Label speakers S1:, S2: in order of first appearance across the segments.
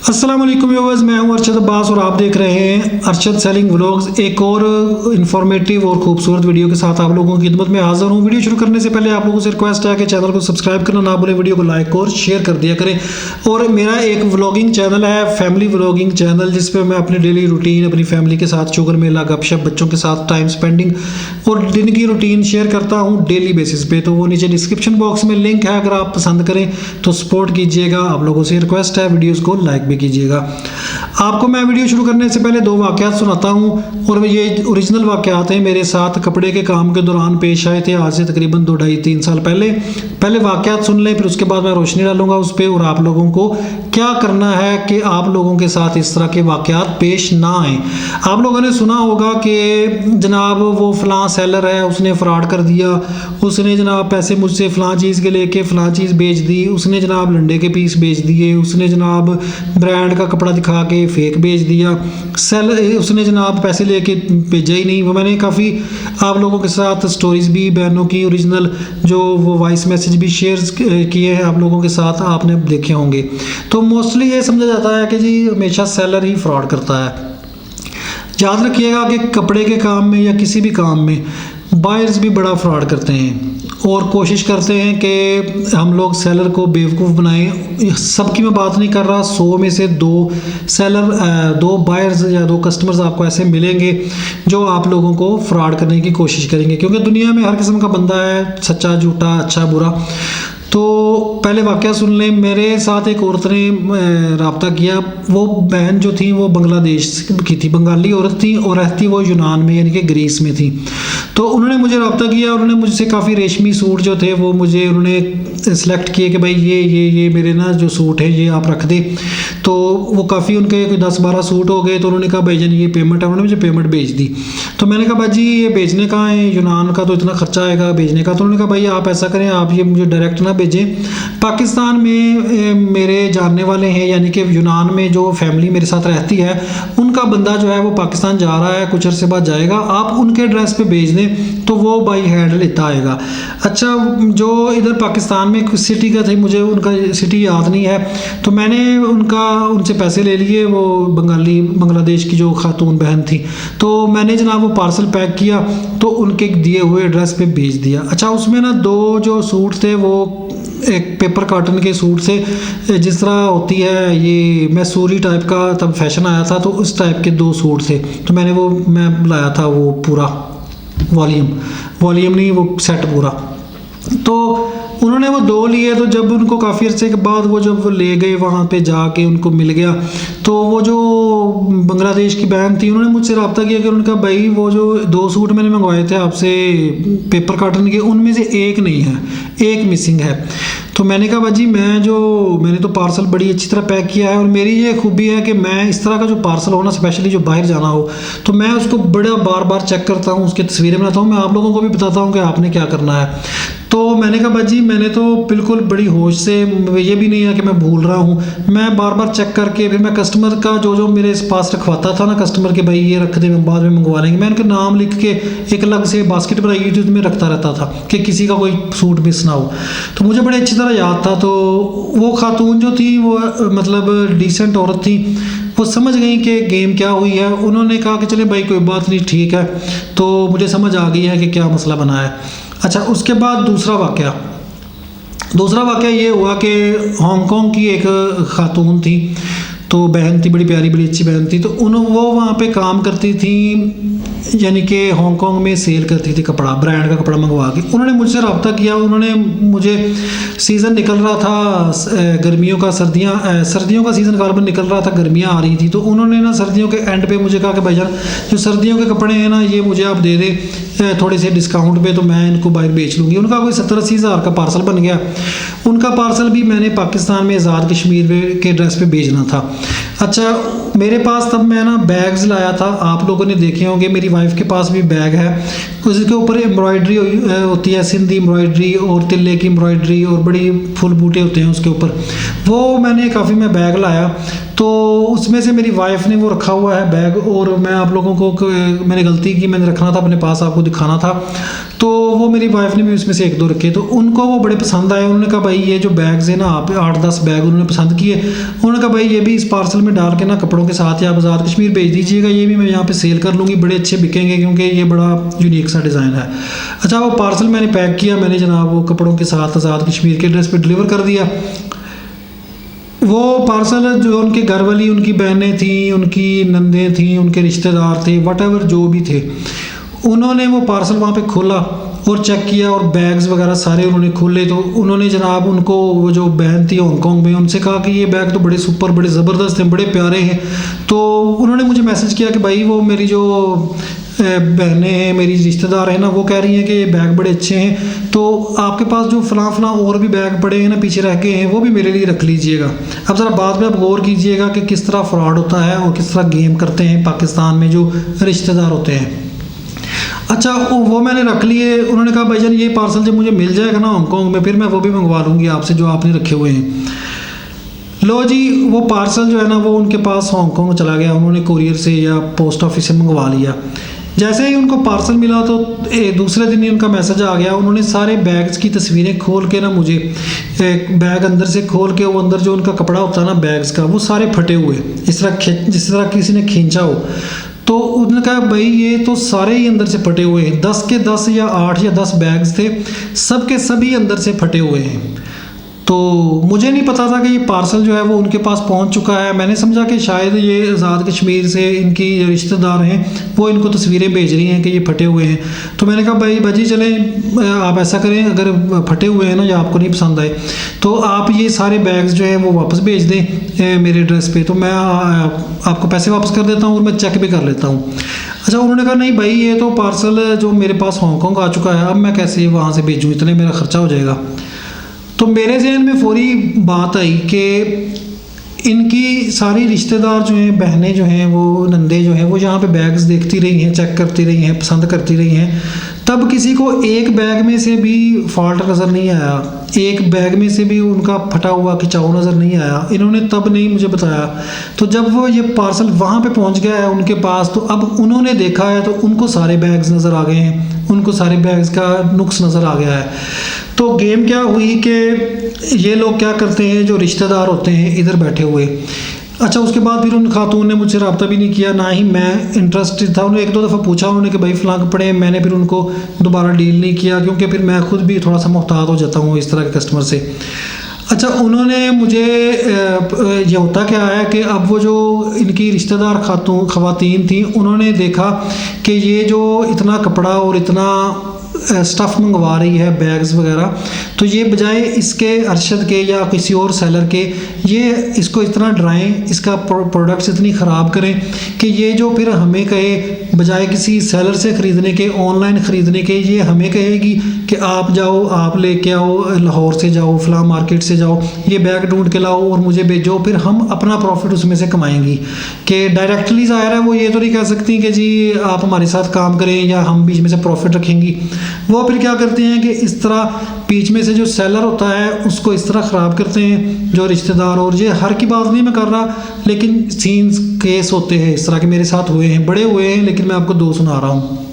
S1: अस्सलाम वालेकुम व्यूअर्स, मैं हूं अरशद अब्बास और आप देख रहे हैं अरशद सेलिंग व्लॉग्स। एक और इन्फॉर्मेटिव और खूबसूरत वीडियो के साथ आप लोगों की खिदमत में हाजिर हूं। वीडियो शुरू करने से पहले आप लोगों से रिक्वेस्ट है कि चैनल को सब्सक्राइब करना ना भूलें, वीडियो को लाइक और शेयर कर दिया करें। और मेरा एक व्लॉगिंग चैनल है, फैमिली व्लॉगिंग चैनल, जिस पर मैं अपनी डेली रूटीन, अपनी फैमिली के साथ शुगर मेला, गपशप, बच्चों के साथ टाइम स्पेंडिंग और दिन की रूटीन शेयर करता हूँ डेली बेसिस पे। तो वो नीचे डिस्क्रिप्शन बॉक्स में लिंक है, अगर आप पसंद करें तो सपोर्ट कीजिएगा। आप लोगों से रिक्वेस्ट है वीडियोज़ को लाइक भी कीजिएगा। आपको मैं वीडियो शुरू करने से पहले दो वाक़यात सुनाता हूँ, और ये ओरिजिनल वाक़यात हैं, मेरे साथ कपड़े के काम के दौरान पेश आए थे आज से तकरीबन 2-2.5-3 साल पहले वाक़यात सुन लें, फिर उसके बाद मैं रोशनी डालूंगा उस पर और आप लोगों को क्या करना है कि आप लोगों के साथ इस तरह के वाक़यात पेश ना आए। आप लोगों ने सुना होगा कि जनाब वो फ़लाँ सेलर है, उसने फ्रॉड कर दिया, उसने जनाब पैसे मुझसे फ़लाँ चीज़ के लेके फ़लाँ चीज़ बेच दी, उसने जनाब लंडे के पीस बेच दिए, उसने जनाब ब्रांड का कपड़ा दिखा के फेक बेच दिया, उसने जनाब पैसे लेके भेजा ही नहीं। वो मैंने काफ़ी आप लोगों के साथ स्टोरीज़ भी बहनों की ओरिजिनल जो वो वॉइस मैसेज भी शेयर किए हैं आप लोगों के साथ, आपने देखे होंगे। तो मोस्टली ये समझा जाता है कि जी हमेशा सेलर ही फ्रॉड करता है। याद रखिएगा कि कपड़े के काम में या किसी भी काम में बायर्स भी बड़ा फ्रॉड करते हैं और कोशिश करते हैं कि हम लोग सेलर को बेवकूफ़ बनाएं। सबकी मैं बात नहीं कर रहा, 100 में से 2 सेलर, 2 बायर्स या 2 कस्टमर्स आपको ऐसे मिलेंगे जो आप लोगों को फ्रॉड करने की कोशिश करेंगे, क्योंकि दुनिया में हर किस्म का बंदा है, सच्चा झूठा, अच्छा बुरा। तो पहले वाक़या सुन लें। मेरे साथ एक औरत ने रब्ता किया। वो बहन जो थी वो बांग्लादेश की थी, बंगाली औरत थी और रहती वो यूनान में यानी कि ग्रीस में थी। तो उन्होंने मुझे रब्ता किया, उन्होंने मुझसे काफ़ी रेशमी सूट जो थे वो मुझे उन्होंने सेलेक्ट किए कि भाई ये मेरे ना जो सूट है ये आप रख दे। तो वो काफ़ी उनके 10-12 सूट हो गए। तो उन्होंने कहा भाई जान ये पेमेंट है, उन्होंने मुझे पेमेंट भेज दी। तो मैंने कहा भाई जी ये भेजने का है, यूनान का तो इतना खर्चा आएगा भेजने का। तो उन्होंने कहा भाई आप ऐसा करें, आप ये मुझे डायरेक्ट ना भेजें, पाकिस्तान में मेरे जानने वाले हैं, यानी कि यूनान में जो फैमिली मेरे साथ रहती है उनका बंदा जो है वो पाकिस्तान जा रहा है, कुछ अर्से बाद जाएगा, आप उनके एड्रेस पे भेज दें तो वो बाई हैंड लेता आएगा। अच्छा, जो इधर पाकिस्तान में कुछ सिटी का थे, मुझे उनका सिटी याद नहीं है, तो मैंने उनसे पैसे ले लिए। वो बांग्लादेश की जो खातून बहन थी, तो मैंने जनाब वो पार्सल पैक किया तो उनके दिए हुए एड्रेस पे भेज दिया। अच्छा, उसमें ना 2 जो सूट थे वो एक पेपर कॉटन के सूट से, जिस तरह होती है ये मैसूरी टाइप का तब फैशन आया था, तो उस टाइप के 2 सूट थे। तो मैं लाया था वो पूरा वॉल्यूम नहीं, वो सेट पूरा। तो उन्होंने वो 2 लिए। तो जब उनको काफ़ी अर्से के बाद वो जब ले गए वहाँ पे जाके उनको मिल गया, तो वो जो बांग्लादेश की बहन थी उन्होंने मुझसे रब्ता किया कि उनका भाई वो जो 2 सूट मैंने मंगवाए थे आपसे पेपर कॉटन के, उनमें से एक नहीं है, एक मिसिंग है। तो मैंने कहा भाजी मैंने तो पार्सल बड़ी अच्छी तरह पैक किया है, और मेरी ये खूबी है कि मैं इस तरह का जो पार्सल हो ना, स्पेशली जो बाहर जाना हो, तो मैं उसको बड़ा बार चेक करता हूँ, उसकी तस्वीरें बनाता हूँ, मैं आप लोगों को भी बताता हूँ कि आपने क्या करना है। तो मैंने कहा भाजी मैंने तो बिल्कुल बड़ी होश से, ये भी नहीं है कि मैं भूल रहा हूँ, मैं बार चेक करके फिर मैं कस्टमर का जो मेरे पास रखवाता था ना कस्टमर के, भाई ये रख दे, मैं बाद में मंगवा लेंगे, मैं उनके नाम लिख के एक अलग से बास्केट बनाई हुई थी, उसमें रखता रहता था कि किसी का कोई सूट मिस ना हो। तो मुझे बड़े अच्छी तरह याद था। तो वो खातून जो थी वो मतलब डिसेंट औरत थी, वो समझ गई कि गेम क्या हुई है। उन्होंने कहा कि चले भाई कोई बात नहीं, ठीक है। तो मुझे समझ आ गई है कि क्या मसला बना है। अच्छा, उसके बाद दूसरा वाक़या ये हुआ कि हांगकांग की एक ख़ातून थी, तो बहन थी, बड़ी प्यारी बड़ी अच्छी बहन थी। तो वो वहाँ पे काम करती थी, यानी कि हांगकांग में सेल करती थी कपड़ा, ब्रांड का कपड़ा मंगवा के। उन्होंने मुझसे रब्ता किया। उन्होंने मुझे, सीज़न निकल रहा था गर्मियों का, सर्दियों का सीज़न गारबन निकल रहा था, गर्मियाँ आ रही थी। तो उन्होंने ना सर्दियों के एंड पे मुझे कहा कि भाईजान जो सर्दियों के कपड़े हैं ना ये मुझे आप दे दे थोड़े से डिस्काउंट पे, तो मैं इनको बाहर बेच लूँगी। उनका कोई 70-80 हज़ार का पार्सल बन गया। उनका पार्सल भी मैंने पाकिस्तान में आज़ाद कश्मीर के एड्रेस पे भेजना था। अच्छा, मेरे पास तब मैं ना बैग्स लाया था, आप लोगों ने देखे होंगे, मेरी वाइफ के पास भी बैग है, उसके ऊपर एम्ब्रॉयडरी होती है, सिंधी एम्ब्रॉयडरी और तिल्ले की एम्ब्रॉयडरी और बड़ी फुल बूटे होते हैं उसके ऊपर। वो मैंने काफ़ी मैं बैग लाया, तो उसमें से मेरी वाइफ ने वो रखा हुआ है बैग, और मैं आप लोगों को मैंने गलती की, मैंने रखना था अपने पास, आपको दिखाना था, तो वो मेरी वाइफ ने भी उसमें से 1-2 रखे, तो उनको वो बड़े पसंद आए। उन्होंने कहा भाई ये जो बैग्स है ना, आप 8-10 बैग उन्होंने पसंद किए। उन्होंने कहा भाई ये भी इस पार्सल में डाल के ना कपड़ों के साथ या आज़ाद कश्मीर भेज दीजिएगा, ये भी मैं यहाँ पे सेल कर लूँगी, बड़े अच्छे बिकेंगे क्योंकि ये बड़ा यूनिक सा डिज़ाइन है। अच्छा, वो पार्सल मैंने पैक किया, मैंने जनाब वो कपड़ों के साथ आज़ाद कश्मीर के एड्रेस पर डिलीवर कर दिया। वो पार्सल जो उनके घर वाली, उनकी बहनें थीं, उनकी नंदें थीं, उनके रिश्तेदार थे, वट जो भी थे, उन्होंने वो पार्सल वहाँ पे खोला और चेक किया, और बैग्स वगैरह सारे उन्होंने खोले। तो उन्होंने जनाब उनको, वो जो बहन थी हांगकॉन्ग में, उनसे कहा कि ये बैग तो बड़े सुपर, बड़े ज़बरदस्त हैं, बड़े प्यारे हैं। तो उन्होंने मुझे मैसेज किया कि भाई वो मेरी जो बहनें हैं, मेरी रिश्तेदार हैं ना, वो कह रही हैं कि ये बैग बड़े अच्छे हैं, तो आपके पास जो फलां और भी बैग पड़े हैं ना, पीछे रह गए हैं, वो भी मेरे लिए रख लीजिएगा। अब ज़रा बाद में आप गौर कीजिएगा कि किस तरह फ्रॉड होता है और किस तरह गेम करते हैं पाकिस्तान में जो रिश्तेदार होते हैं। अच्छा, वो मैंने रख लिए। उन्होंने कहा भाईजान ये पार्सल जब मुझे मिल जाएगा ना हांगकॉन्ग में, फिर मैं वो भी मंगवा लूँगी आपसे जो आपने रखे हुए हैं। लो जी, वो पार्सल जो है ना, वो उनके पास हांगकॉन्ग चला गया, उन्होंने कुरियर से या पोस्ट ऑफिस से मंगवा लिया। जैसे ही उनको पार्सल मिला तो दूसरे दिन ही उनका मैसेज आ गया। उन्होंने सारे बैग्स की तस्वीरें खोल के ना मुझे, एक बैग अंदर से खोल के, वो अंदर जो उनका कपड़ा होता है ना बैग्स का, वो सारे फटे हुए, इस तरह जिस तरह किसी ने खींचा हो। तो उन्होंने कहा भाई ये तो सारे ही अंदर से फटे हुए हैं, 10 के 10 या 8 या 10 बैग्स थे, सब के सभी अंदर से फटे हुए हैं। तो मुझे नहीं पता था कि ये पार्सल जो है वो उनके पास पहुंच चुका है। मैंने समझा कि शायद ये आज़ाद कश्मीर से इनकी रिश्तेदार हैं, वो इनको तस्वीरें भेज रही हैं कि ये फटे हुए हैं। तो मैंने कहा भाई बाजी चलें, आप ऐसा करें, अगर फटे हुए हैं ना या आपको नहीं पसंद आए, तो आप ये सारे बैग्स जो हैं वो वापस भेज दें मेरे एड्रेस पे, तो मैं आपको पैसे वापस कर देता हूँ और मैं चेक भी कर लेता हूँ। अच्छा, उन्होंने कहा नहीं भाई ये तो पार्सल जो मेरे पास हांगकॉन्ग आ चुका है, अब मैं कैसे वहाँ से भेजूँ, इतने मेरा ख़र्चा हो जाएगा। तो मेरे जहन में फौरी बात आई कि इनकी सारी रिश्तेदार जो हैं, बहनें जो हैं, वो नंदे जो हैं, वो यहाँ पे बैग्स देखती रही हैं, चेक करती रही हैं, पसंद करती रही हैं, तब किसी को एक बैग में से भी फॉल्ट नज़र नहीं आया, एक बैग में से भी उनका फटा हुआ खिंचाव नज़र नहीं आया। इन्होंने तब नहीं मुझे बताया। तो जब वो ये पार्सल वहाँ पे पहुँच गया है उनके पास, तो अब उन्होंने देखा है तो उनको सारे बैग्स नज़र आ गए हैं, उनको सारे बैग्स का नुक्स नज़र आ गया है। तो गेम क्या हुई कि ये लोग क्या करते हैं, जो रिश्तेदार होते हैं इधर बैठे हुए। अच्छा, उसके बाद फिर उन खातून ने मुझसे रब्ता भी नहीं किया, ना ही मैं इंटरेस्टेड था। उन्होंने 1-2 दफ़ा पूछा उन्होंने कि भाई फ़लाँ कपड़े, मैंने फिर उनको दोबारा डील नहीं किया, क्योंकि फिर मैं खुद भी थोड़ा सा मोहतात हो जाता हूँ इस तरह के कस्टमर से। अच्छा, उन्होंने मुझे ये होता क्या है कि अब वो जो इनकी रिश्तेदार ख़वातीन थी, उन्होंने देखा कि ये जो इतना कपड़ा और इतना स्टफ़ मंगवा रही है, बैग्स वगैरह, तो ये बजाय इसके अरशद के या किसी और सेलर के, ये इसको इतना डराएं, इसका प्रोडक्ट्स इतनी ख़राब करें कि ये जो फिर हमें कहे, बजाय किसी सेलर से ख़रीदने के, ऑनलाइन ख़रीदने के, ये हमें कहेगी कि आप जाओ, आप लेके आओ, लाहौर से जाओ, फ़लाँ मार्केट से जाओ, ये बैग ढूंढ के लाओ और मुझे भेजो, फिर हम अपना प्रॉफिट उसमें से कमाएंगी। कि डायरेक्टली ज़ाहिर है वो ये तो नहीं कह सकती कि जी आप हमारे साथ काम करें या हम बीच में से प्रॉफिट रखेंगी। वो फिर क्या करते हैं कि इस तरह बीच में से जो सेलर होता है उसको इस तरह ख़राब करते हैं जो रिश्तेदार। और ये हर की बात नहीं मैं कर रहा, लेकिन सीन्स केस होते हैं इस तरह के, मेरे साथ हुए हैं, बड़े हुए हैं, लेकिन मैं आपको 2 सुना रहा हूँ।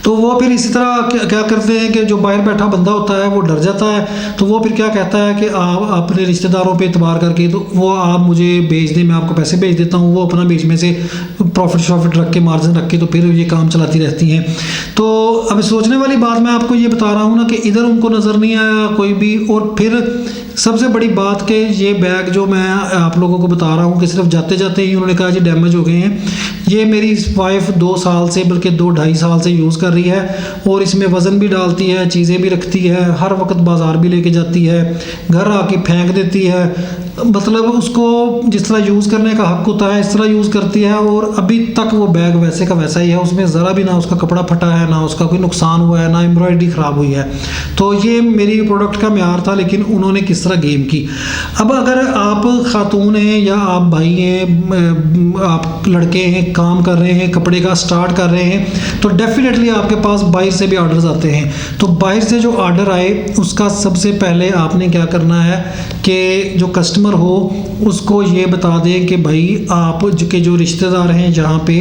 S1: तो वो फिर इसी तरह क्या करते हैं कि जो बाहर बैठा बंदा होता है वो डर जाता है, तो वो फिर क्या कहता है कि आप अपने रिश्तेदारों पे एतबार करके, तो वो आप मुझे भेज दें, मैं आपको पैसे भेज देता हूँ। वो अपना बीच में से प्रॉफिट रख के, मार्जिन रख के, तो फिर ये काम चलाती रहती हैं। तो अब सोचने वाली बात मैं आपको ये बता रहा हूँ ना कि इधर उनको नज़र नहीं आया कोई भी। और फिर सबसे बड़ी बात कि ये बैग जो मैं आप लोगों को बता रहा हूँ कि सिर्फ जाते जाते ही उन्होंने कहा जी डैमेज हो गए हैं। ये मेरी वाइफ 2 साल से, बल्कि 2-2.5 साल से यूज़ कर रही है, और इसमें वज़न भी डालती है, चीज़ें भी रखती है, हर वक्त बाज़ार भी लेके जाती है, घर आके फेंक देती है। मतलब उसको जिस तरह यूज़ करने का हक़ होता है इस तरह यूज़ करती है। और अभी तक वो बैग वैसे का वैसा ही है, उसमें ज़रा भी ना उसका कपड़ा फटा है, ना उसका कोई नुकसान हुआ है, ना एम्ब्रॉयडरी ख़राब हुई है। तो ये मेरी प्रोडक्ट का म्यार था, लेकिन उन्होंने किस तरह गेम की। अब अगर आप खातून हैं या आप भाई हैं, आप लड़के हैं, काम कर रहे हैं, कपड़े का स्टार्ट कर रहे हैं, तो डेफिनेटली आपके पास बाहर से भी ऑर्डर्स आते हैं। तो बाहर से जो ऑर्डर आए उसका सबसे पहले आपने क्या करना है कि जो कस्टमर कस्टमर हो उसको ये बता दें कि भाई आप जो रिश्तेदार हैं जहाँ पे,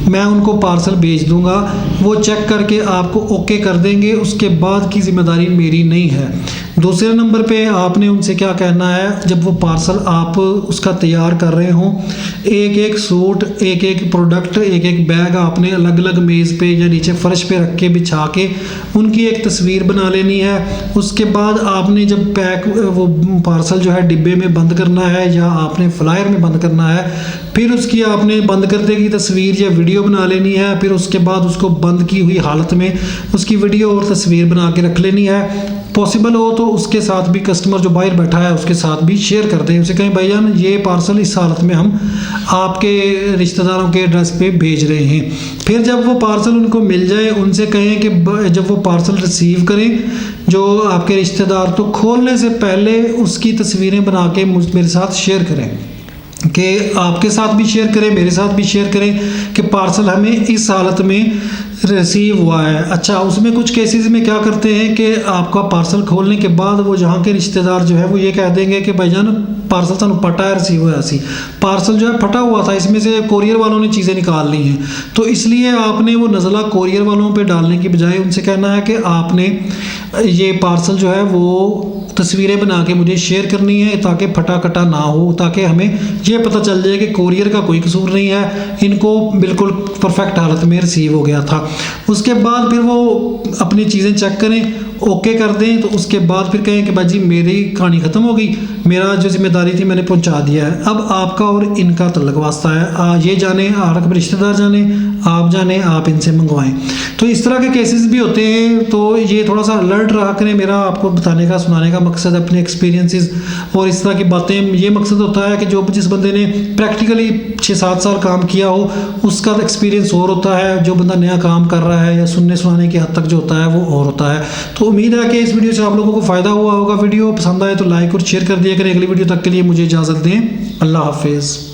S1: मैं उनको पार्सल भेज दूँगा, वो चेक करके आपको ओके कर देंगे, उसके बाद की ज़िम्मेदारी मेरी नहीं है। दूसरे नंबर पे आपने उनसे क्या कहना है, जब वो पार्सल आप उसका तैयार कर रहे हों, एक एक सूट, एक एक प्रोडक्ट, एक एक बैग आपने अलग अलग मेज़ पे या नीचे फर्श पे रख के बिछा के उनकी एक तस्वीर बना लेनी है। उसके बाद आपने जब वो पार्सल जो है डिब्बे में बंद करना है या आपने फ्लायर में बंद करना है, फिर उसकी आपने बंद करने की तस्वीर या वीडियो बना लेनी है। फिर उसके बाद उसको बंद की हुई हालत में उसकी वीडियो और तस्वीर बना के रख लेनी है। पॉसिबल हो तो उसके साथ भी, कस्टमर जो बाहर बैठा है उसके साथ भी शेयर कर दें, उसे कहें भाईजान ये पार्सल इस हालत में हम आपके रिश्तेदारों के एड्रेस पे भेज रहे हैं। फिर जब वो पार्सल उनको मिल जाए, उनसे कहें कि जब वो पार्सल रिसीव करें जो आपके रिश्तेदार, तो खोलने से पहले उसकी तस्वीरें बना के मेरे साथ शेयर करें, कि आपके साथ भी शेयर करें, मेरे साथ भी शेयर करें कि पार्सल हमें इस हालत में रिसीव हुआ है। अच्छा, उसमें कुछ केसेस में क्या करते हैं कि आपका पार्सल खोलने के बाद वो जहाँ के रिश्तेदार जो है वो ये कह देंगे कि भाईजान पार्सल सानू पटा है, रिसीव हुआ सी, पार्सल जो है फटा हुआ था, इसमें से कोरियर वालों ने चीज़ें निकाल ली हैं। तो इसलिए आपने वो नज़ला कोरियर वालों पे डालने की बजाय उनसे कहना है कि आपने ये पार्सल जो है वो तस्वीरें बना के मुझे शेयर करनी है, ताकि फटा कटा ना हो, ताकि हमें ये पता चल जाए कि कोरियर का कोई कसूर नहीं है, इनको बिल्कुल परफेक्ट हालत में रिसीव हो गया था। उसके बाद फिर वो अपनी चीज़ें चेक करें, ओके कर दें, तो उसके बाद फिर कहें कि भाई जी मेरी कहानी ख़त्म हो गई, मेरा जो जिम्मेदारी थी मैंने पहुंचा दिया है, अब आपका और इनका तल्लक वास्ता है, ये जाने, आपके रिश्तेदार जाने, आप जाने, आप इनसे मंगवाएं। तो इस तरह के केसेस भी होते हैं। तो ये थोड़ा सा अलर्ट रहा करें, मेरा आपको बताने का, सुनाने का मकसद अपने एक्सपीरियंसेस और इस तरह की बातें, ये मकसद होता है कि जो जिस बंदे ने प्रैक्टिकली 6-7 साल काम किया हो उसका एक्सपीरियंस और होता है, जो बंदा नया काम कर रहा है या सुनने सुनाने की हद तक जो होता है वो और होता है। तो उम्मीद है कि इस वीडियो से आप लोगों को फ़ायदा हुआ होगा। वीडियो पसंद आए तो लाइक और शेयर कर दिया करें। अगली वीडियो तक के लिए मुझे इजाज़त दें। अल्लाह हाफिज़।